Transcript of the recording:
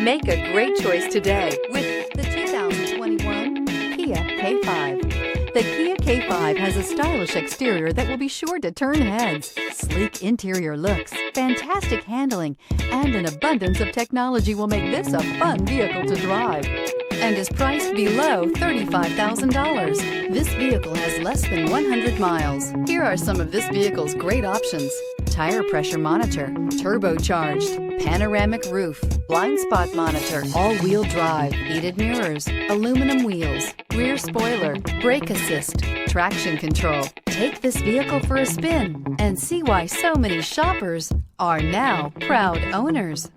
Make a great choice today with the 2021 Kia K5. The Kia K5 has a stylish exterior that will be sure to turn heads, sleek interior looks, fantastic handling, and an abundance of technology will make this a fun vehicle to drive, and is priced below $35,000. This vehicle has less than 100 miles. Here are some of this vehicle's great options: tire pressure monitor, turbocharged, panoramic roof, blind spot monitor, all-wheel drive, heated mirrors, aluminum wheels, rear spoiler, brake assist, traction control. Take this vehicle for a spin and see why so many shoppers are now proud owners.